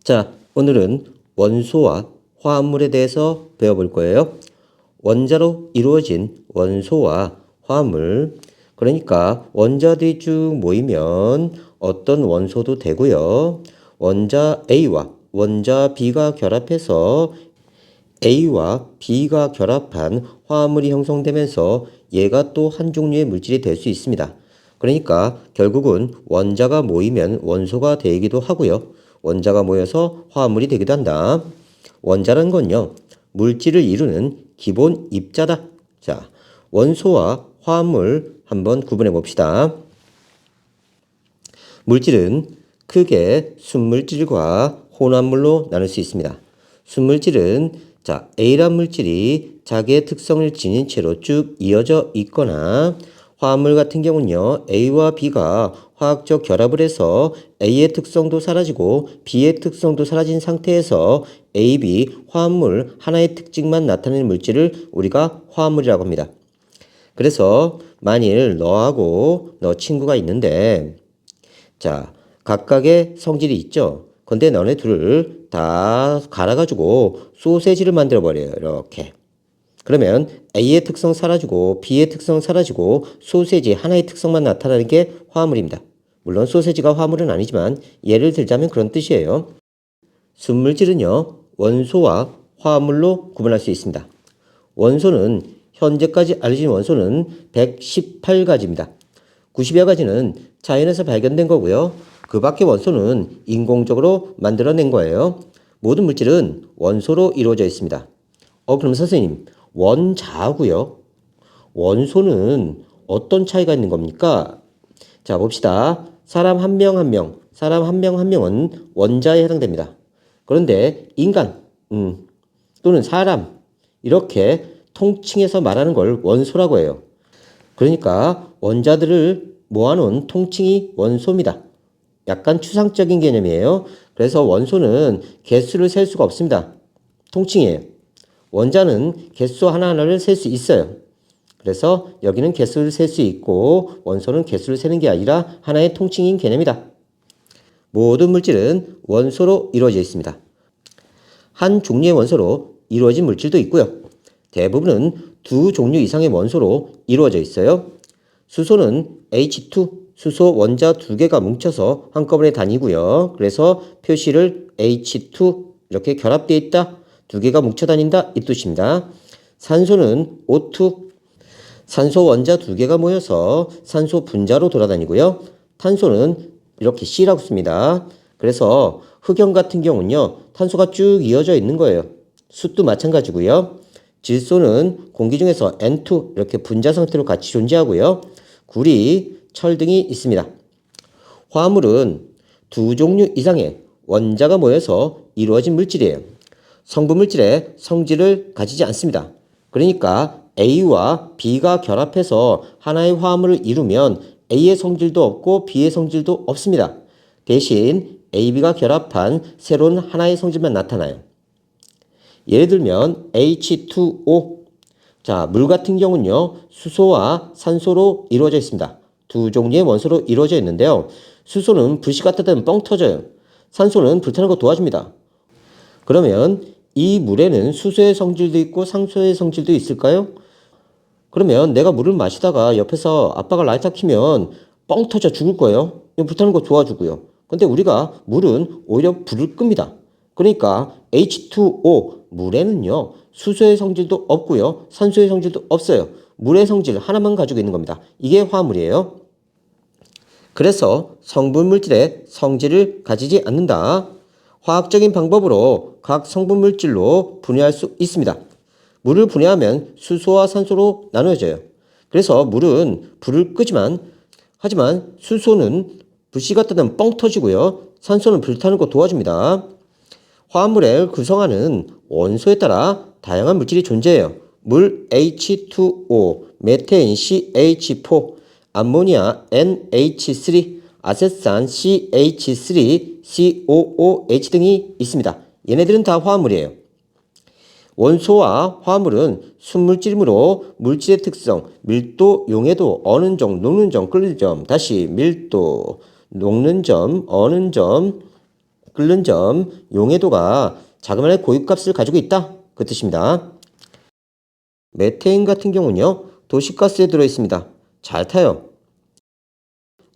자, 오늘은 원소와 화합물에 대해서 배워볼 거예요. 원자로 이루어진 원소와 화합물, 그러니까 원자들이 쭉 모이면 어떤 원소도 되고요. 원자 A와 원자 B가 결합해서 A와 B가 결합한 화합물이 형성되면서 얘가 또 한 종류의 물질이 될 수 있습니다. 그러니까 결국은 원자가 모이면 원소가 되기도 하고요. 원자가 모여서 화합물이 되기도 한다. 원자란 건요, 물질을 이루는 기본 입자다. 자, 원소와 화합물 한번 구분해 봅시다. 물질은 크게 순물질과 혼합물로 나눌 수 있습니다. 순물질은 A란 물질이 자기의 특성을 지닌 채로 쭉 이어져 있거나, 화합물 같은 경우는요, A와 B가 화학적 결합을 해서 A의 특성도 사라지고 B의 특성도 사라진 상태에서 A, B 화합물 하나의 특징만 나타내는 물질을 우리가 화합물이라고 합니다. 그래서 만일 너하고 너 친구가 있는데, 각각의 성질이 있죠. 근데 너네 둘을 다 갈아가지고 소세지를 만들어 버려요. 이렇게. 그러면 A의 특성 사라지고 B의 특성 사라지고 소세지 하나의 특성만 나타나는 게 화합물입니다. 물론 소세지가 화합물은 아니지만 예를 들자면 그런 뜻이에요. 순물질은요, 원소와 화합물로 구분할 수 있습니다. 원소는 현재까지 알려진 원소는 118가지입니다. 90여 가지는 자연에서 발견된 거고요. 그 밖의 원소는 인공적으로 만들어낸 거예요. 모든 물질은 원소로 이루어져 있습니다. 그럼 선생님, 원자하고요, 원소는 어떤 차이가 있는 겁니까? 자, 봅시다. 사람 한 명 한 명, 사람 한 명 한 명은 원자에 해당됩니다. 그런데 인간, 또는 사람, 이렇게 통칭해서 말하는 걸 원소라고 해요. 그러니까 원자들을 모아놓은 통칭이 원소입니다. 약간 추상적인 개념이에요. 그래서 원소는 개수를 셀 수가 없습니다. 통칭이에요. 원자는 개수 하나하나를 셀 수 있어요. 그래서 여기는 개수를 셀 수 있고 원소는 개수를 세는 게 아니라 하나의 통칭인 개념이다. 모든 물질은 원소로 이루어져 있습니다. 한 종류의 원소로 이루어진 물질도 있고요. 대부분은 두 종류 이상의 원소로 이루어져 있어요. 수소는 H2, 수소 원자 두 개가 뭉쳐서 한꺼번에 다니고요. 그래서 표시를 H2 이렇게 결합되어 있다, 두 개가 뭉쳐 다닌다 이 뜻입니다. 산소는 O2, 산소 원자 두 개가 모여서 산소 분자로 돌아다니고요. 탄소는 이렇게 C라고 씁니다. 그래서 흑연 같은 경우는요, 탄소가 쭉 이어져 있는 거예요. 숯도 마찬가지고요. 질소는 공기 중에서 N2 이렇게 분자 상태로 같이 존재하고요. 구리, 철 등이 있습니다. 화합물은 두 종류 이상의 원자가 모여서 이루어진 물질이에요. 성분 물질의 성질을 가지지 않습니다. 그러니까 A와 B가 결합해서 하나의 화합물을 이루면 A의 성질도 없고 B의 성질도 없습니다. 대신 A, B가 결합한 새로운 하나의 성질만 나타나요. 예를 들면 H2O. 물 같은 경우는요, 수소와 산소로 이루어져 있습니다. 두 종류의 원소로 이루어져 있는데요. 수소는 불씨 갖다 대면 뻥 터져요. 산소는 불타는 거 도와줍니다. 그러면 이 물에는 수소의 성질도 있고 산소의 성질도 있을까요? 그러면 내가 물을 마시다가 옆에서 아빠가 라이터 켜면 뻥 터져 죽을 거예요. 불타는 거 도와주고요. 근데 우리가 물은 오히려 불을 끕니다. 그러니까 H2O, 물에는요, 수소의 성질도 없고요, 산소의 성질도 없어요. 물의 성질 하나만 가지고 있는 겁니다. 이게 화합물이에요. 그래서 성분 물질의 성질을 가지지 않는다. 화학적인 방법으로 각 성분 물질로 분해할 수 있습니다. 물을 분해하면 수소와 산소로 나눠져요. 그래서 물은 불을 끄지만, 하지만 수소는 불씨 갖다 대면 뻥 터지고요, 산소는 불타는 거 도와줍니다. 화합물을 구성하는 원소에 따라 다양한 물질이 존재해요. 물 H2O, 메테인 CH4, 암모니아 NH3, 아세산 CH3, COOH 등이 있습니다. 얘네들은 다 화합물이에요. 원소와 화합물은 순물질이므로 물질의 특성, 밀도, 용해도, 어는 점, 녹는 점, 끓는 점, 다시 밀도, 녹는 점, 어는 점, 끓는 점, 용해도가 자그마한 고유값을 가지고 있다. 그 뜻입니다. 메테인 같은 경우는요, 도시가스에 들어있습니다. 잘 타요.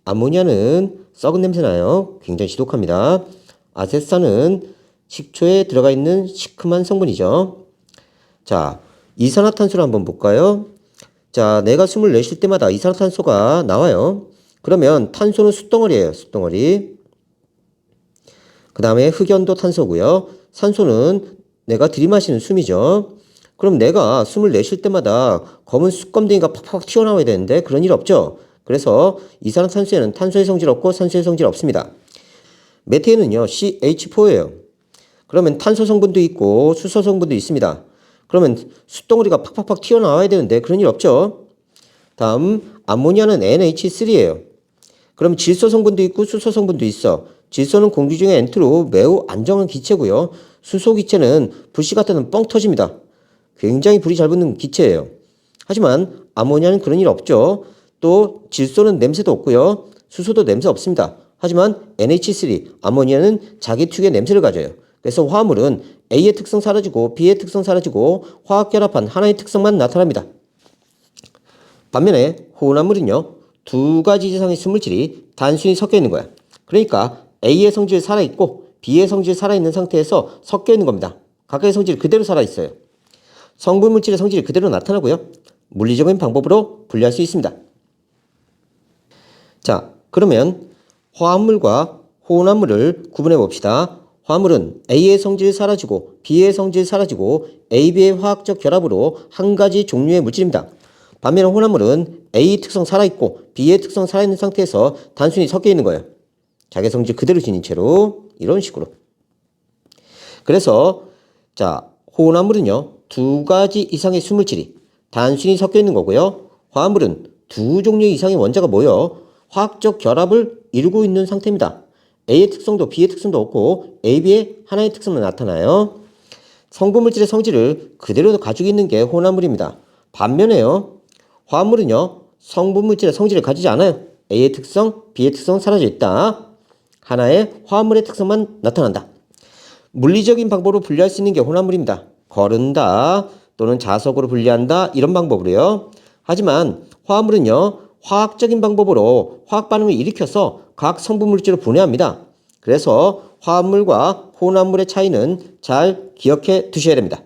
암모니아는 썩은 냄새 나요. 굉장히 지독합니다. 아세트산은 식초에 들어가 있는 시큼한 성분이죠. 자, 이산화탄소를 한번 볼까요? 자, 내가 숨을 내쉴 때마다 이산화탄소가 나와요. 그러면 탄소는 숫덩어리예요. 숫덩어리. 그 다음에 흑연도 탄소고요. 산소는 내가 들이마시는 숨이죠. 그럼 내가 숨을 내쉴 때마다 검은 숯검댕이가 팍팍 튀어나와야 되는데 그런 일 없죠. 그래서 이산화탄소에는 탄소의 성질 없고 산소의 성질 없습니다. 메테인은요, CH4예요. 그러면 탄소 성분도 있고 수소 성분도 있습니다. 그러면 숯덩어리가 팍팍팍 튀어나와야 되는데 그런 일 없죠. 다음 암모니아는 NH3예요. 그럼 질소 성분도 있고 수소 성분도 있어. 질소는 공기 중에 N2로 매우 안정한 기체고요. 수소 기체는 불씨 같은 뻥 터집니다. 굉장히 불이 잘 붙는 기체예요. 하지만 암모니아는 그런 일 없죠. 또 질소는 냄새도 없고요. 수소도 냄새 없습니다. 하지만 NH3, 암모니아는 자기 특유의 냄새를 가져요. 그래서 화합물은 A의 특성 사라지고 B의 특성 사라지고 화학결합한 하나의 특성만 나타납니다. 반면에 혼합물은요, 두 가지 이상의 순물질이 단순히 섞여 있는 거야. 그러니까 A의 성질이 살아있고 B의 성질이 살아있는 상태에서 섞여 있는 겁니다. 각각의 성질이 그대로 살아있어요. 성분 물질의 성질이 그대로 나타나고요. 물리적인 방법으로 분리할 수 있습니다. 자, 그러면 화합물과 혼합물을 구분해 봅시다. 화합물은 A의 성질이 사라지고 B의 성질이 사라지고 A, B의 화학적 결합으로 한 가지 종류의 물질입니다. 반면에 혼합물은 A 특성 살아있고 B의 특성 살아있는 상태에서 단순히 섞여 있는 거예요. 자기 성질 그대로 지닌 채로 이런 식으로. 그래서 자, 혼합물은요, 두 가지 이상의 수물질이 단순히 섞여 있는 거고요. 화합물은 두 종류 이상의 원자가 모여 화학적 결합을 이루고 있는 상태입니다. A의 특성도 B의 특성도 없고 A, B의 하나의 특성만 나타나요. 성분 물질의 성질을 그대로 가지고 있는 게 혼합물입니다. 반면에요, 화합물은요, 성분 물질의 성질을 가지지 않아요. A의 특성, B의 특성 사라져 있다. 하나의 화합물의 특성만 나타난다. 물리적인 방법으로 분리할 수 있는 게 혼합물입니다. 거른다 또는 자석으로 분리한다 이런 방법으로요. 하지만 화합물은요, 화학적인 방법으로 화학 반응을 일으켜서 각 성분 물질을 분해합니다. 그래서 화합물과 혼합물의 차이는 잘 기억해 두셔야 됩니다.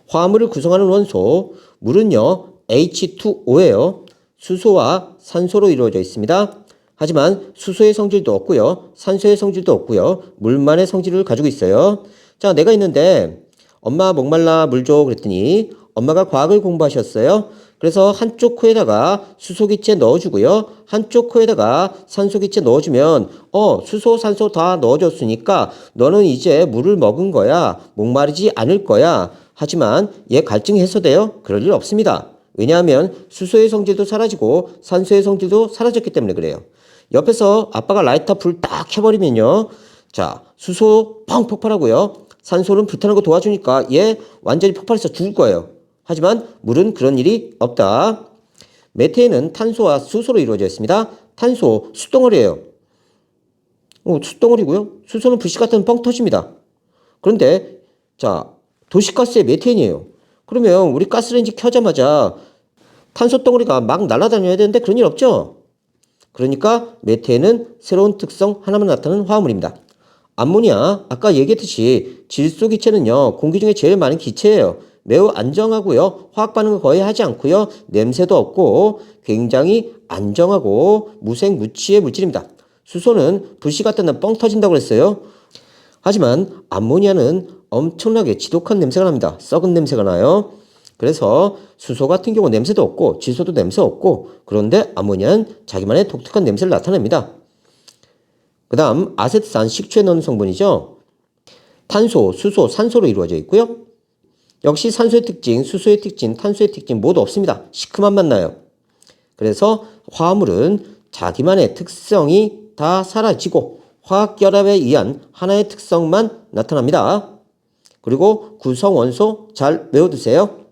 화합물을 구성하는 원소, 물은요, H2O예요. 수소와 산소로 이루어져 있습니다. 하지만 수소의 성질도 없고요. 산소의 성질도 없고요. 물만의 성질을 가지고 있어요. 자, 내가 있는데 엄마 목말라 물 줘 그랬더니 엄마가 과학을 공부하셨어요. 그래서 한쪽 코에다가 수소기체 넣어주고요. 한쪽 코에다가 산소기체 넣어주면 수소, 산소 다 넣어줬으니까 너는 이제 물을 먹은 거야. 목마르지 않을 거야. 하지만 얘 갈증이 해소돼요? 그럴 일 없습니다. 왜냐하면 수소의 성질도 사라지고 산소의 성질도 사라졌기 때문에 그래요. 옆에서 아빠가 라이터 불 딱 켜버리면요. 자, 수소 펑 폭발하고요. 산소는 불타는 거 도와주니까 얘 완전히 폭발해서 죽을 거예요. 하지만 물은 그런 일이 없다. 메테인은 탄소와 수소로 이루어져 있습니다. 탄소, 숯덩어리예요. 숯덩어리고요. 수소는 불씨 같은 뻥 터집니다. 그런데 자, 도시가스의 메테인이에요. 그러면 우리 가스레인지 켜자마자 탄소 덩어리가 막 날아다녀야 되는데 그런 일 없죠? 그러니까 메테인은 새로운 특성 하나만 나타나는 화합물입니다. 암모니아, 아까 얘기했듯이 질소 기체는요, 공기 중에 제일 많은 기체예요. 매우 안정하고요, 화학 반응을 거의 하지 않고요, 냄새도 없고 굉장히 안정하고 무색무취의 물질입니다. 수소는 불씨 같은 뻥 터진다고 그랬어요. 하지만 암모니아는 엄청나게 지독한 냄새가 납니다. 썩은 냄새가 나요. 그래서 수소 같은 경우 냄새도 없고 질소도 냄새 없고, 그런데 암모니아는 자기만의 독특한 냄새를 나타냅니다. 그 다음 아세트산, 식초에 넣는 성분이죠. 탄소, 수소, 산소로 이루어져 있고요. 역시 산소의 특징, 수소의 특징, 탄소의 특징 모두 없습니다. 시큼한 맛 나요. 그래서 화합물은 자기만의 특성이 다 사라지고 화학결합에 의한 하나의 특성만 나타납니다. 그리고 구성원소 잘 외워두세요.